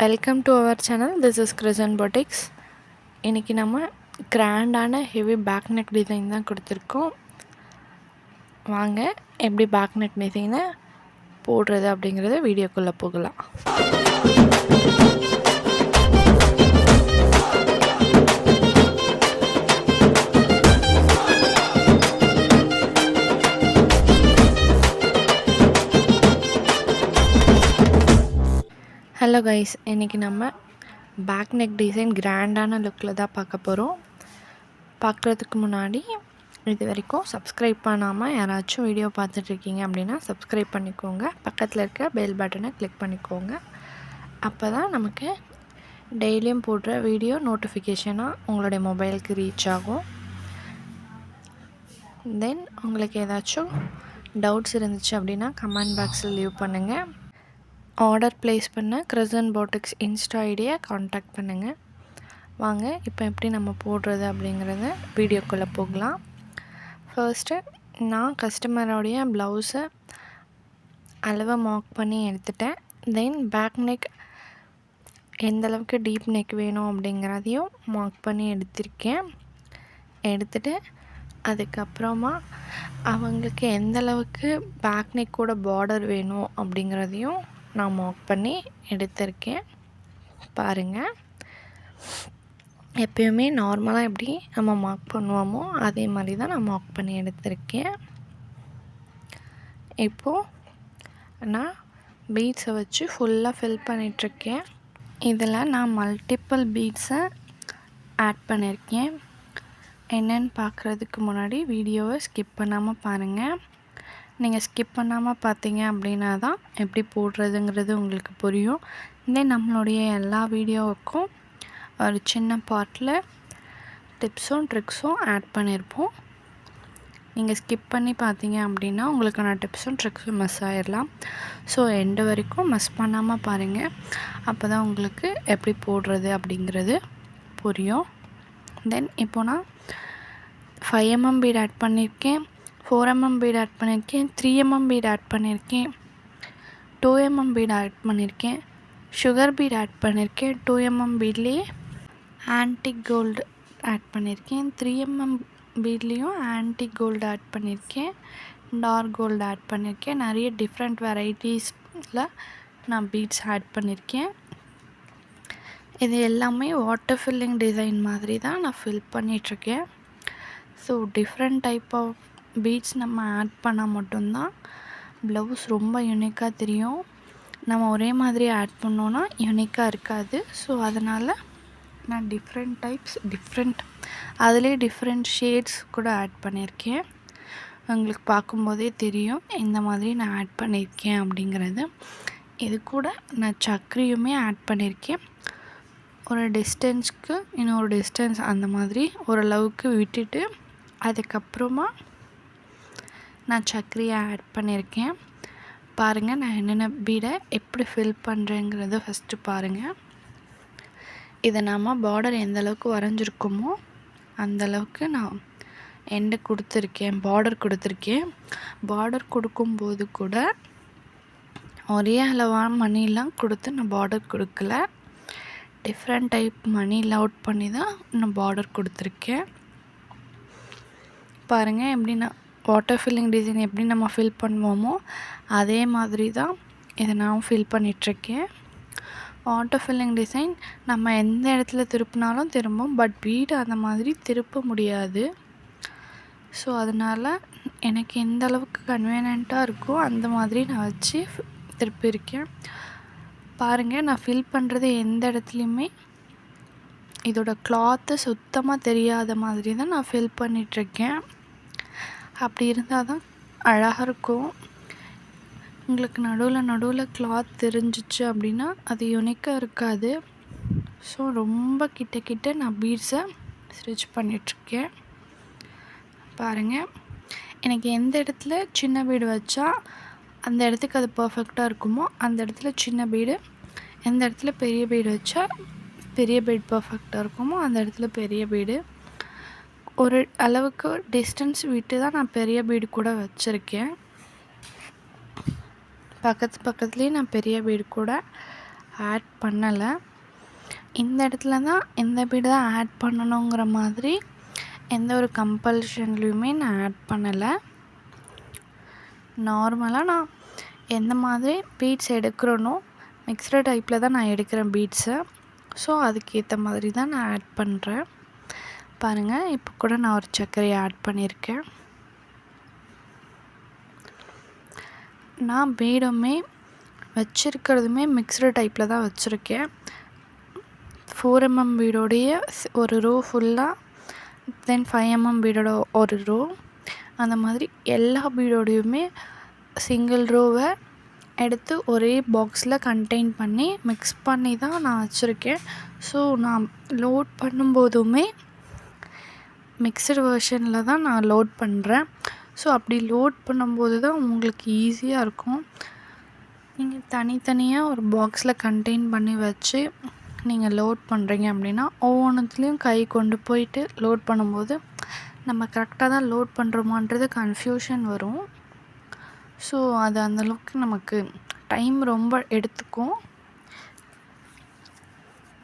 Welcome to our channel. This is Krishan boutiques. இன்றைக்கி நம்ம கிராண்டான ஹெவி பேக் நெக் டிசைன் தான் கொடுத்துருக்கோம். வாங்க எப்படி பேக் நெக் டிசைனை போடுறது அப்படிங்கிறத வீடியோக்குள்ளே போகலாம். ஹலோ கைஸ், இன்றைக்கி நம்ம பேக் நெக் டிசைன் கிராண்டான லுக்கில் தான் பார்க்க போகிறோம். பார்க்குறதுக்கு முன்னாடி இது வரைக்கும் சப்ஸ்கிரைப் பண்ணாமல் யாராச்சும் வீடியோ பார்த்துட்ருக்கீங்க அப்படின்னா சப்ஸ்கிரைப் பண்ணிக்கோங்க. பக்கத்தில் இருக்க பெல் பட்டனை கிளிக் பண்ணிக்கோங்க. அப்போ தான் நமக்கு டெய்லியும் போடுற வீடியோ நோட்டிஃபிகேஷனாக உங்களுடைய மொபைலுக்கு ரீச் ஆகும். தென் உங்களுக்கு ஏதாச்சும் டவுட்ஸ் இருந்துச்சு அப்படின்னா கமெண்ட் பாக்ஸில் லீவ் பண்ணுங்கள். ஆர்டர் ப்ளேஸ் பண்ண கிருஷன் பொட்டிக்ஸ் இன்ஸ்டா ஐடியை காண்டாக்ட் பண்ணுங்கள். வாங்க இப்போ எப்படி நம்ம போடுறது அப்படிங்கிறத வீடியோக்குள்ளே போகலாம். ஃபர்ஸ்ட்டு நான் கஸ்டமரோடைய ப்ளவுஸை அளவை மார்க் பண்ணி எடுத்துட்டேன். தென் பேக் நெக் எந்தளவுக்கு டீப் நெக் வேணும் அப்படிங்கிறதையும் மார்க் பண்ணி எடுத்துகிட்டு அதுக்கப்புறமா அவங்களுக்கு எந்தளவுக்கு பேக் நெக்கோட பார்டர் வேணும் அப்படிங்கிறதையும் நான் மார்க் பண்ணி எடுத்திருக்கேன். பாருங்கள், எப்பயுமே நார்மலாக எப்படி நம்ம மார்க் பண்ணுவோமோ அதே மாதிரி தான் நான் மார்க் பண்ணி எடுத்திருக்கேன். இப்போது நான் பீட்ஸை வச்சு ஃபுல்லாக ஃபில் பண்ணிகிட்ருக்கேன். இதில் நான் மல்டிப்பிள் பீட்ஸை ஆட் பண்ணியிருக்கேன். என்னென்னு பார்க்குறதுக்கு முன்னாடி வீடியோவை ஸ்கிப் பண்ணாமல் பாருங்கள். நீங்கள் ஸ்கிப் பண்ணாமல் பார்த்தீங்க அப்படின்னா தான் எப்படி போடுறதுங்கிறது உங்களுக்கு புரியும். தென் நம்மளுடைய எல்லா வீடியோவுக்கும் ஒரு சின்ன பார்ட்டில் டிப்ஸும் ட்ரிக்ஸும் ஆட் பண்ணியிருப்போம். நீங்கள் ஸ்கிப் பண்ணி பார்த்தீங்க அப்படின்னா உங்களுக்கான டிப்ஸும் ட்ரிக்ஸும் மிஸ் ஆகிடலாம். ஸோ எண்டு வரைக்கும் மிஸ் பண்ணாமல் பாருங்கள். அப்போ தான் உங்களுக்கு எப்படி போடுறது அப்படிங்கிறது புரியும். தென் இப்போ நான் 5 mm பீட் ஆட் பண்ணியிருக்கேன், 4 mm பீட் ஆட் பண்ணியிருக்கேன், 3 mm பீட் ஆட் பண்ணியிருக்கேன், 2 mm பீட் ஆட் பண்ணியிருக்கேன், சுகர் பீட் ஆட் பண்ணியிருக்கேன். 2 mm பீட்லேயே ஆன்டிக் கோல்டு ஆட் பண்ணியிருக்கேன். 3 mm பீட்லேயும் ஆன்டிக் கோல்டு ஆட் பண்ணியிருக்கேன், டார்க் கோல்டு ஆட் பண்ணியிருக்கேன். நிறைய டிஃப்ரெண்ட் வெரைட்டிஸில் நான் பீட்ஸ் ஆட் பண்ணியிருக்கேன். இது எல்லாமே வாட்டர் ஃபில்லிங் டிசைன் மாதிரி தான் நான் ஃபில் பண்ணிகிட்ருக்கேன். So different type of beads நம்ம ஆட் பண்ணால் மட்டும்தான் ப்ளவுஸ் ரொம்ப யூனிக்காக தெரியும். நம்ம ஒரே மாதிரி ஆட் பண்ணோன்னா யூனிக்காக இருக்காது. ஸோ அதனால் நான் டிஃப்ரெண்ட் அதுலேயே டிஃப்ரெண்ட் ஷேட்ஸ் கூட ஆட் பண்ணியிருக்கேன். உங்களுக்கு பார்க்கும்போதே தெரியும் இந்த மாதிரி நான் ஆட் பண்ணியிருக்கேன் அப்படிங்கிறது. இது கூட நான் சக்கரையுமே ஆட் பண்ணியிருக்கேன். ஒரு டிஸ்டன்ஸ்க்கு இன்னொரு டிஸ்டன்ஸ் அந்த மாதிரி ஓரளவுக்கு விட்டுட்டு அதுக்கப்புறமா நான் சர்க்கரையை ஆட் பண்ணியிருக்கேன். பாருங்கள், நான் என்னென்ன பீடை எப்படி ஃபில் பண்ணுறேங்கிறத ஃபஸ்ட்டு பாருங்கள். இதை நாம் பார்டர் எந்தளவுக்கு வரைஞ்சிருக்கோமோ அந்தளவுக்கு நான் எண்டு கொடுத்துருக்கேன், பார்டர் கொடுத்துருக்கேன். பார்டர் கொடுக்கும்போது கூட ஒரே அளவான மணிலாம் கொடுத்து நான் பார்டர் கொடுக்கல. டிஃப்ரெண்ட் டைப் மணி லவுட் பண்ணி தான் நான் பார்டர் கொடுத்துருக்கேன். பாருங்கள், எப்படி நான் வாட்டர் ஃபில்லிங் டிசைன் எப்படி நம்ம ஃபில் பண்ணுவோமோ அதே மாதிரி தான் இதை நான் ஃபில் பண்ணிகிட்ருக்கேன். வாட்டர் ஃபில்லிங் டிசைன் நம்ம எந்த இடத்துல திருப்பினாலும் திரும்பும், பட் பீடு அந்த மாதிரி திருப்ப முடியாது. ஸோ அதனால் எனக்கு எந்த அளவுக்கு கன்வீனியண்ட்டாக இருக்கோ அந்த மாதிரி நான் வச்சு திருப்பியிருக்கேன். பாருங்கள், நான் ஃபில் பண்ணுறது எந்த இடத்துலையுமே இதோட கிளாத்து சுத்தமாக தெரியாத மாதிரி தான் நான் ஃபில் பண்ணிகிட்ருக்கேன். அப்படி இருந்தால் தான் அழகாக இருக்கும். உங்களுக்கு நடுவில் கிளாத் தெரிஞ்சிச்சு அப்படின்னா அது யூனிக்காக இருக்காது. ஸோ ரொம்ப கிட்ட நான் பீட்ஸை ஸ்டிச் பண்ணிகிட்ருக்கேன். பாருங்கள், எனக்கு எந்த இடத்துல சின்ன பீடு வச்சா அந்த இடத்துக்கு அது பர்ஃபெக்டாக இருக்குமோ அந்த இடத்துல சின்ன பீடு, எந்த இடத்துல பெரிய பீடு வச்சா பெரிய பீடு பர்ஃபெக்டாக இருக்குமோ அந்த இடத்துல பெரிய பீடு, ஒரு அளவுக்கு டிஸ்டன்ஸ் விட்டு தான் நான் பெரிய பீடு கூட வச்சுருக்கேன். பக்கத்துலேயே நான் பெரிய பீடு கூட ஆட் பண்ணலை. இந்த இடத்துல தான் இந்த பீடு தான் ஆட் பண்ணணுங்கிற மாதிரி எந்த ஒரு கம்பல்ஷன்லேயுமே நான் ஆட் பண்ணலை. நார்மலாக நான் எந்த மாதிரி பீட்ஸ் எடுக்கிறேனோ மிக்ஸ்டு டைப்பில் தான் நான் எடுக்கிறேன் பீட்ஸை. ஸோ அதுக்கேற்ற மாதிரி தான் நான் ஆட் பண்ணுறேன். பாருங்கள், இப்போ கூட நான் ஒரு சர்க்கரையை ஆட் பண்ணியிருக்கேன். நான் பீடுமே வச்சுருக்கிறதுமே மிக்ஸ்டு டைப்பில் தான் வச்சுருக்கேன். 4mm பீடோடைய ஒரு ரோ ஃபுல்லாக, தென் 5mm பீடோட ஒரு ரோ, அந்த மாதிரி எல்லா பீடோடையுமே சிங்கிள் ரோவை எடுத்து ஒரே பாக்ஸில் கண்டெயின் பண்ணி மிக்ஸ் பண்ணி தான் நான் வச்சுருக்கேன். ஸோ நான் லோட் பண்ணும்போதுமே மிக்சடு வெர்ஷனில் தான் நான் லோட் பண்ணுறேன். ஸோ அப்படி லோட் பண்ணும்போது தான் உங்களுக்கு ஈஸியாக இருக்கும். நீங்கள் தனித்தனியாக ஒரு பாக்ஸில் கண்டெயின் பண்ணி வச்சு நீங்கள் லோட் பண்ணுறீங்க அப்படின்னா ஒவ்வொன்றுத்துலேயும் கை கொண்டு போயிட்டு லோட் பண்ணும்போது நம்ம கரெக்டாக தான் லோட் பண்ணுறோமான்றது கன்ஃபியூஷன் வரும். ஸோ அது அந்தளவுக்கு நமக்கு டைம் ரொம்ப எடுத்துக்கும்.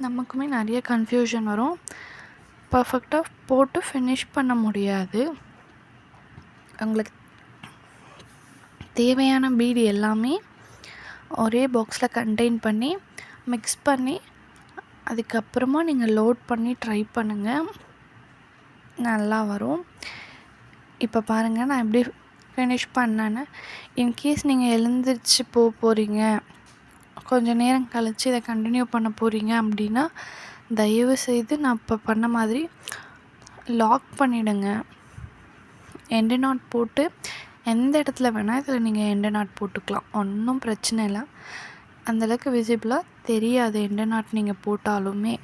நமக்குமே நிறைய கன்ஃபியூஷன் வரும். பர்ஃபெக்டாக போட்டு ஃபினிஷ் பண்ண முடியாது. உங்களுக்கு தேவையான பீடு எல்லாமே ஒரே பாக்ஸில் கண்டெயின் பண்ணி மிக்ஸ் பண்ணி அதுக்கப்புறமா நீங்கள் லோட் பண்ணி ட்ரை பண்ணுங்கள், நல்லா வரும். இப்போ பாருங்கள் நான் எப்படி ஃபினிஷ் பண்ணேன்னு. இன்கேஸ் நீங்கள் எழுந்திரிச்சு போகிறீங்க, கொஞ்சம் நேரம் கழித்து இதை கண்டினியூ பண்ண போகிறீங்க அப்படின்னா தயவு செய்து நான் இப்போ பண்ண மாதிரி லாக் பண்ணிவிடுங்க. எண்டு நாட் போட்டு எந்த இடத்துல வேணால் இதில் நீங்கள் எண்டு நாட் போட்டுக்கலாம், ஒன்றும் பிரச்சனை இல்லை. அந்தளவுக்கு விசிபிளாக தெரியாது எண்டு நாட் நீங்கள் போட்டாலுமே.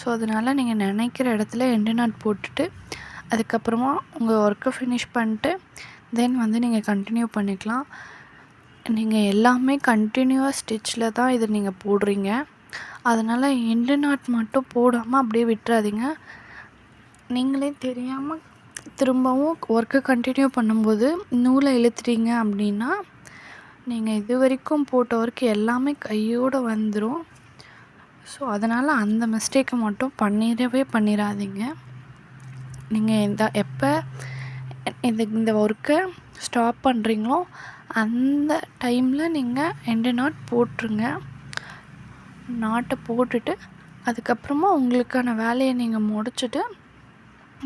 ஸோ அதனால் நீங்கள் நினைக்கிற இடத்துல எண்டு நாட் போட்டுட்டு அதுக்கப்புறமா உங்கள் ஒர்க்கை ஃபினிஷ் பண்ணிட்டு தென் வந்து நீங்கள் கண்டினியூ பண்ணிக்கலாம். நீங்கள் எல்லாமே கண்டினியூவாக ஸ்டிச்சில் தான் இதை நீங்கள் போடுறீங்க. அதனால் எண்டு நாட் மட்டும் போடாமல் அப்படியே விட்டுறாதீங்க. நீங்களே தெரியாமல் திரும்பவும் ஒர்க்கை கண்டினியூ பண்ணும்போது நூலை இழுத்துட்டீங்க அப்படின்னா நீங்கள் இது வரைக்கும் போட்ட ஒர்க் எல்லாமே கையோடு வந்துடும். ஸோ அதனால் அந்த மிஸ்டேக்கை மட்டும் பண்ணிடாதீங்க. நீங்கள் எப்போ இந்த ஒர்க்கை ஸ்டாப் பண்ணுறீங்களோ அந்த டைமில் நீங்கள் எண்டு நாட் போட்டுருங்க. நாட்டை போட்டுட்டு அதுக்கப்புறமா உங்களுக்கான வேலையை நீங்கள் முடிச்சுட்டு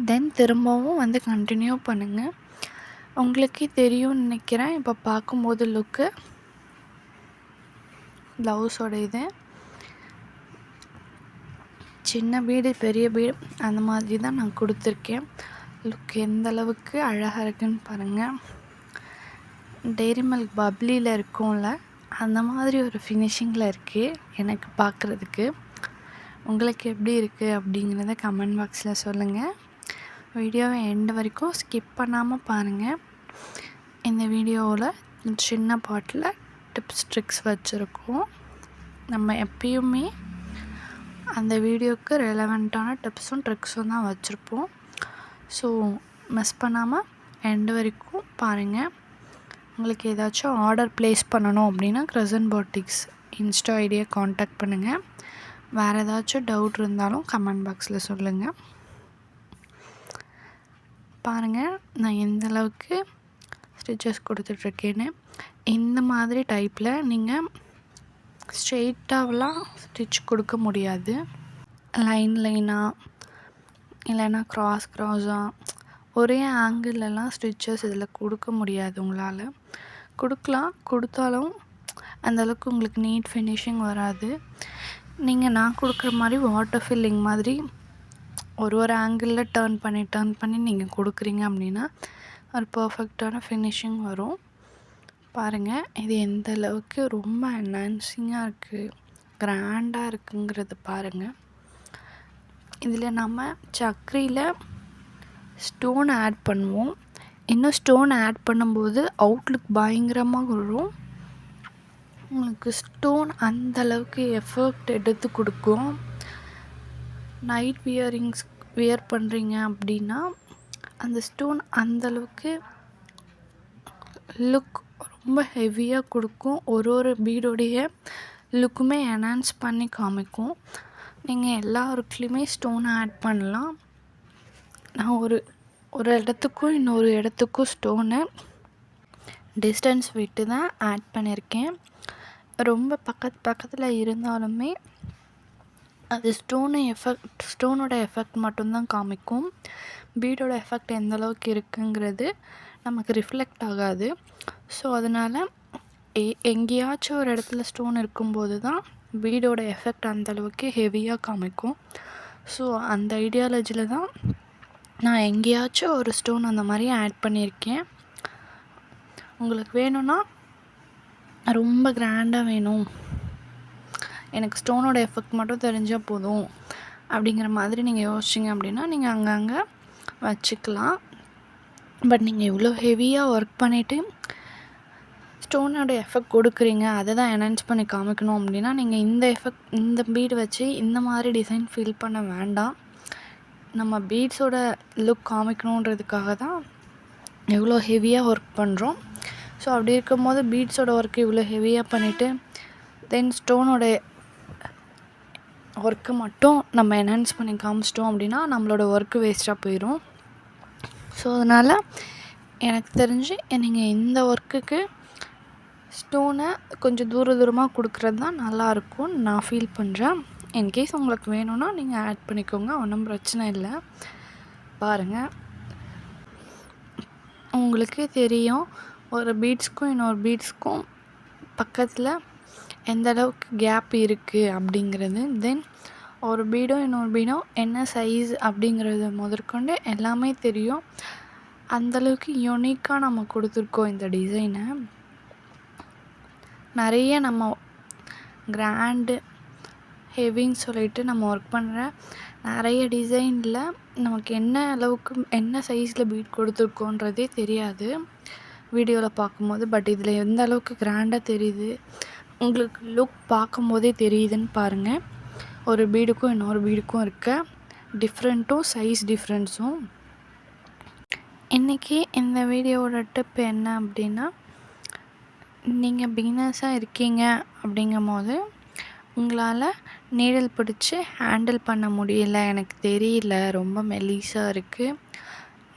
தென் திரும்பவும் வந்து கண்டினியூ பண்ணுங்கள். உங்களுக்கே தெரியும்னு நினைக்கிறேன். இப்போ பார்க்கும்போது லுக்கு ப்ளவுஸோட இது சின்ன பீடு பெரிய பீடு அந்த மாதிரி தான் நான் கொடுத்துருக்கேன். லுக் எந்த அளவுக்கு அழகாக இருக்குன்னு பாருங்கள். டெய்ரி மில்க் பப்ளியில் இருக்கும்ல அந்த மாதிரி ஒரு ஃபினிஷிங்கில் இருக்குது எனக்கு பார்க்குறதுக்கு. உங்களுக்கு எப்படி இருக்குது அப்படிங்கிறத கமெண்ட் பாக்ஸில் சொல்லுங்கள். வீடியோவை எண்டு வரைக்கும் ஸ்கிப் பண்ணாமல் பாருங்கள். இந்த வீடியோவில் சின்ன பாட்டில் டிப்ஸ் ட்ரிக்ஸ் வச்சுருக்கோம். நம்ம எப்பயுமே அந்த வீடியோவுக்கு ரெலவெண்ட்டான டிப்ஸும் ட்ரிக்ஸும் தான் வச்சுருப்போம். ஸோ மிஸ் பண்ணாமல் எண்டு வரைக்கும் பாருங்கள். உங்களுக்கு ஏதாச்சும் ஆர்டர் ப்ளேஸ் பண்ணணும் அப்படின்னா கிரசன்ட் பாட்டிக்ஸ் இன்ஸ்டா ஐடியை காண்டாக்ட் பண்ணுங்கள். வேறு ஏதாச்சும் டவுட் இருந்தாலும் கமெண்ட் பாக்ஸில் சொல்லுங்கள். பாருங்கள் நான் எந்த அளவுக்கு ஸ்டிச்சஸ் கொடுத்துட்ருக்கேன்னு. இந்த மாதிரி டைப்பில் நீங்கள் ஸ்ட்ரெயிட்டாகலாம் ஸ்டிச் கொடுக்க முடியாது. லைனாக இல்லைன்னா க்ராஸாக ஒரே ஆங்கிள்லாம் ஸ்டிச்சஸ் இதில் கொடுக்க முடியாது. உங்களால் கொடுத்தாலும் அந்தளவுக்கு உங்களுக்கு நீட் ஃபினிஷிங் வராது. நான் கொடுக்குற மாதிரி வாட்டர் ஃபில்லிங் மாதிரி ஒரு ஆங்கிளில் டர்ன் பண்ணி நீங்கள் கொடுக்குறீங்க அப்படின்னா ஒரு பர்ஃபெக்டான ஃபினிஷிங் வரும். பாருங்கள் இது எந்த அளவுக்கு ரொம்ப என்ஹான்சிங்காக இருக்குது, கிராண்டாக இருக்குங்கிறது பாருங்கள். இதில் நம்ம சக்கரையில் ஸ்டோன் ஆட் பண்ணுவோம். இன்னும் ஸ்டோன் ஆட் பண்ணும்போது அவுட்லுக் பயங்கரமாக வரும். உங்களுக்கு ஸ்டோன் அந்தளவுக்கு எஃபர்ட் எடுத்து கொடுக்கும். நைட் வியர் பண்ணுறீங்க அப்படின்னா அந்த ஸ்டோன் அந்தளவுக்கு லுக் ரொம்ப ஹெவியாக கொடுக்கும். ஒரு பீடோடைய லுக்குமே என்ஹான்ஸ் பண்ணி காமிக்கும். நீங்கள் எல்லா ஒர்க்லேயுமே ஸ்டோன் ஆட் பண்ணலாம். நான் ஒரு இடத்துக்கும் இன்னொரு இடத்துக்கும் ஸ்டோனை டிஸ்டன்ஸ் விட்டு தான் ஆட் பண்ணியிருக்கேன். ரொம்ப பக்கத்தில் இருந்தாலுமே அது ஸ்டோனோட எஃபெக்ட் மட்டும்தான் காமிக்கும். பீடோட எஃபெக்ட் எந்த அளவுக்கு இருக்குங்கிறது நமக்கு ரிஃப்ளெக்ட் ஆகாது. ஸோ அதனால் எங்கேயாச்சும் ஒரு இடத்துல ஸ்டோன் இருக்கும்போது தான் பீடோட எஃபெக்ட் அந்தளவுக்கு ஹெவியாக காமிக்கும். ஸோ அந்த ஐடியாலஜியில் தான் நான் எங்கேயாச்சும் ஒரு ஸ்டோன் அந்த மாதிரி ஆட் பண்ணியிருக்கேன். உங்களுக்கு வேணும்னா ரொம்ப கிராண்டாக வேணும், எனக்கு ஸ்டோனோட எஃபெக்ட் மட்டும் தெரிஞ்சால் போதும் அப்படிங்கிற மாதிரி நீங்கள் யோசிச்சிங்க அப்படின்னா நீங்கள் அங்கங்கே வச்சுக்கலாம். பட் நீங்கள் இவ்வளோ ஹெவியாக ஒர்க் பண்ணிவிட்டு ஸ்டோனோட எஃபெக்ட் கொடுக்குறீங்க, அதை தான் என்ஹான்ஸ் பண்ணி காமிக்கணும் அப்படின்னா நீங்கள் இந்த பீடு வச்சு இந்த மாதிரி டிசைன் ஃபில் பண்ண வேண்டாம். நம்ம பீட்ஸோட லுக் காமிக்கணுன்றதுக்காக தான் எவ்வளோ ஹெவியாக ஒர்க் பண்ணுறோம். ஸோ அப்படி இருக்கும்போது பீட்ஸோட ஒர்க்கு இவ்வளோ ஹெவியாக பண்ணிவிட்டு தென் ஸ்டோனோட ஒர்க்கு மட்டும் நம்ம என்ஹான்ஸ் பண்ணி காமிச்சிட்டோம் அப்படின்னா நம்மளோட ஒர்க்கு வேஸ்ட்டாக போயிடும். ஸோ அதனால் எனக்கு தெரிஞ்சு நீங்கள் இந்த ஒர்க்குக்கு ஸ்டோனை கொஞ்சம் தூரமாக கொடுக்குறது தான் நல்லாயிருக்கும்னு நான் ஃபீல் பண்ணுறேன். இன்கேஸ் உங்களுக்கு வேணும்னா நீங்கள் ஆட் பண்ணிக்கோங்க, ஒன்றும் பிரச்சனை இல்லை. பாருங்கள், உங்களுக்கே தெரியும் ஒரு பீட்ஸ்க்கும் இன்னொரு பீட்ஸ்க்கும் பக்கத்தில் எந்த அளவுக்கு கேப் இருக்குது அப்படிங்கிறது. தென் ஒரு பீடும் இன்னொரு பீடும் என்ன சைஸ் அப்படிங்கிறது முதற்கொண்டு எல்லாமே தெரியும். அந்தளவுக்கு யூனிக்காக நம்ம கொடுத்துருக்கோம் இந்த டிசைனை. நிறைய நம்ம கிராண்டு ஹெவின்னு சொல்லிட்டு நம்ம ஒர்க் பண்ணுற நிறைய டிசைனில் நமக்கு என்ன அளவுக்கு என்ன சைஸில் பீட் கொடுத்துருக்கோன்றதே தெரியாது வீடியோவில் பார்க்கும்போது. பட் இதில் எந்த அளவுக்கு கிராண்டாக தெரியுது, உங்களுக்கு லுக் பார்க்கும்போதே தெரியுதுன்னு பாருங்கள். ஒரு பீடுக்கும் இன்னொரு பீடுக்கும் இருக்க டிஃப்ரெண்ட்டும் சைஸ் டிஃப்ரென்ஸும். இன்றைக்கி இந்த வீடியோவோட டிப் என்ன அப்படின்னா, நீங்கள் பிகினர்ஸாக இருக்கீங்க அப்படிங்கும்போது உங்களால் நீடில் பிடிச்சி ஹேண்டில் பண்ண முடியல, எனக்கு தெரியல, ரொம்ப மெல்லிஸாக இருக்குது,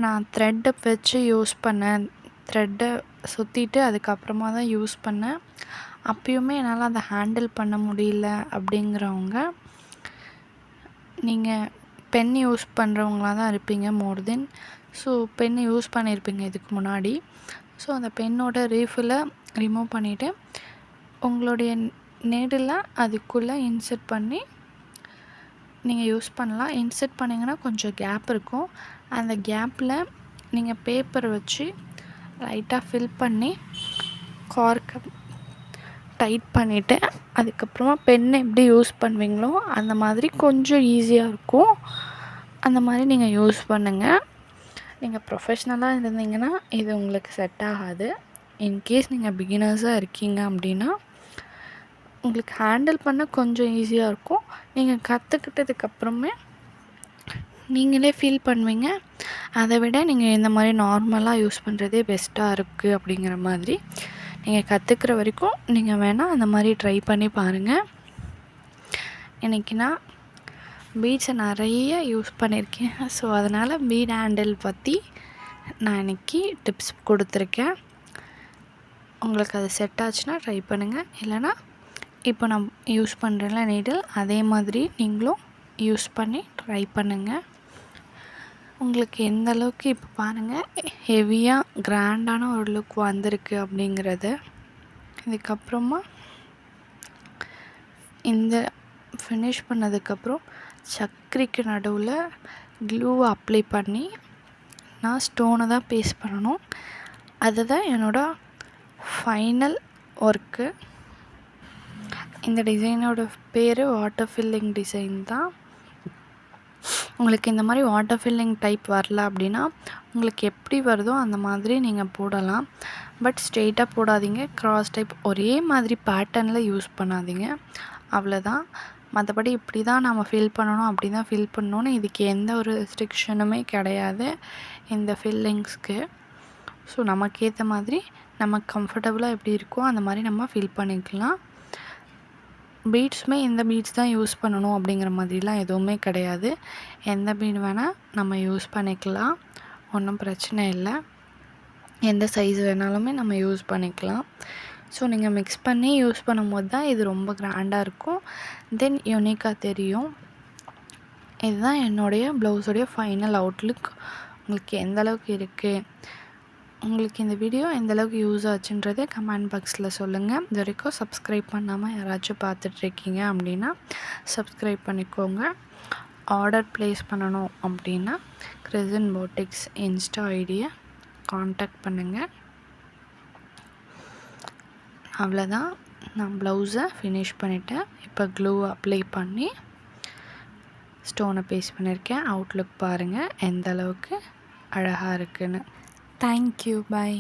நான் த்ரெட்டை வச்சு யூஸ் பண்ணேன், த்ரெட்டை சுற்றிட்டு அதுக்கப்புறமா தான் யூஸ் பண்ணேன், அப்பயுமே என்னால் அதை ஹேண்டில் பண்ண முடியல அப்படிங்கிறவங்க, நீங்கள் பென் யூஸ் பண்ணுறவங்களாக தான் இருப்பீங்க மோர் தென். ஸோ பென் யூஸ் பண்ணியிருப்பீங்க இதுக்கு முன்னாடி. ஸோ அந்த பென்னோட ரீஃபில் ரிமூவ் பண்ணிவிட்டு உங்களுடைய நீடில் அதுக்குள்ளே இன்சர்ட் பண்ணி நீங்கள் யூஸ் பண்ணலாம். இன்சர்ட் பண்ணிங்கன்னா கொஞ்சம் கேப் இருக்கும். அந்த கேப்பில் நீங்கள் பேப்பர் வச்சு லைட்டாக ஃபில் பண்ணி கார்க்கை டைட் பண்ணிவிட்டு அதுக்கப்புறமா பென்னை எப்படி யூஸ் பண்ணுவீங்களோ அந்த மாதிரி கொஞ்சம் ஈஸியாக இருக்கும். அந்த மாதிரி நீங்கள் யூஸ் பண்ணுங்கள். நீங்கள் ப்ரொஃபஷ்னலாக இருந்தீங்கன்னா இது உங்களுக்கு செட் ஆகாது. இன்கேஸ் நீங்கள் பிகினர்ஸாக இருக்கீங்க அப்படின்னா உங்களுக்கு ஹேண்டில் பண்ண கொஞ்சம் ஈஸியாக இருக்கும். நீங்கள் கற்றுக்கிட்டதுக்கப்புறமே நீங்களே ஃபீல் பண்ணுவீங்க, அதை விட நீங்கள் இந்த மாதிரி நார்மலாக யூஸ் பண்ணுறதே பெஸ்ட்டாக இருக்குது அப்படிங்கிற மாதிரி. நீங்கள் கற்றுக்கிற வரைக்கும் நீங்கள் வேணால் அந்த மாதிரி ட்ரை பண்ணி பாருங்கள். இன்றைக்கி நான் பீட்ஸை நிறைய யூஸ் பண்ணியிருக்கேன். ஸோ அதனால் பீட் ஹேண்டில் பற்றி நான் இன்றைக்கி டிப்ஸ் கொடுத்துருக்கேன். உங்களுக்கு அது செட் ஆச்சுன்னா ட்ரை பண்ணுங்கள். இல்லைனா இப்போ நான் யூஸ் பண்ணுறேன்ல நீடில், அதே மாதிரி நீங்களும் யூஸ் பண்ணி ட்ரை பண்ணுங்கள். உங்களுக்கு எந்த அளவுக்கு இப்போ பாருங்கள் ஹெவியாக கிராண்டான ஒரு லுக் வந்திருக்கு அப்படிங்கிறது. இதுக்கப்புறமா இந்த ஃபினிஷ் பண்ணதுக்கப்புறம் சக்கரைக்கு நடுவில் க்ளூவை அப்ளை பண்ணி நான் ஸ்டோனை தான் பேஸ்ட் பண்ணணும். அதுதான் என்னோடய ஃபைனல் ஒர்க்கு. இந்த டிசைனோட பேர் வாட்டர் ஃபில்லிங் டிசைன் தான். உங்களுக்கு இந்த மாதிரி வாட்டர் ஃபில்லிங் டைப் வரல அப்படின்னா உங்களுக்கு எப்படி வருதோ அந்த மாதிரி நீங்கள் போடலாம். பட் ஸ்ட்ரெயிட்டாக போடாதீங்க, கிராஸ் டைப் ஒரே மாதிரி பேட்டர்னில் யூஸ் பண்ணாதீங்க, அவ்வளோதான். மற்றபடி இப்படி தான் நம்ம ஃபில் பண்ணணும், அப்படி தான் ஃபில் பண்ணணுன்னு இதுக்கு எந்த ஒரு ரெஸ்ட்ரிக்ஷனுமே கிடையாது இந்த ஃபில்லிங்ஸ்க்கு. ஸோ நமக்கேற்ற மாதிரி நமக்கு கம்ஃபர்டபுளாக எப்படி இருக்கோ அந்த மாதிரி நம்ம ஃபில் பண்ணிக்கலாம். பீட்ஸுமே இந்த பீட்ஸ் தான் யூஸ் பண்ணணும் அப்படிங்கிற மாதிரிலாம் எதுவுமே கிடையாது. எந்த பீட் வேணால் நம்ம யூஸ் பண்ணிக்கலாம், ஒன்றும் பிரச்சனை இல்லை. எந்த சைஸ் வேணாலுமே நம்ம யூஸ் பண்ணிக்கலாம். ஸோ நீங்கள் மிக்ஸ் பண்ணி யூஸ் பண்ணும்போது தான் இது ரொம்ப கிராண்டாக இருக்கும், தென் யூனிக்காக தெரியும். இதுதான் என்னுடைய ப்ளவுஸுடைய ஃபைனல் அவுட்லுக். உங்களுக்கு எந்த அளவுக்கு இருக்குது, உங்களுக்கு இந்த வீடியோ எந்த அளவுக்கு யூஸ் ஆச்சுன்றதை கமெண்ட் பாக்ஸில் சொல்லுங்கள். இது வரைக்கும் சப்ஸ்கிரைப் பண்ணாமல் யாராச்சும் பார்த்துட்ருக்கீங்க அப்படின்னா சப்ஸ்கிரைப் பண்ணிக்கோங்க. ஆர்டர் ப்ளேஸ் பண்ணணும் அப்படின்னா கிறிசன் போட்டிக்ஸ் இன்ஸ்டா ஐடியை காண்டாக்ட் பண்ணுங்கள். அவ்வளோதான், நான் ப்ளவுஸை ஃபினிஷ் பண்ணிவிட்டேன். இப்போ க்ளூ அப்ளை பண்ணி ஸ்டோனை பேஸ்ட் பண்ணியிருக்கேன். அவுட்லுக் பாருங்கள் எந்த அளவுக்கு அழகாக இருக்குன்னு. தேங்க்யூ, பாய்.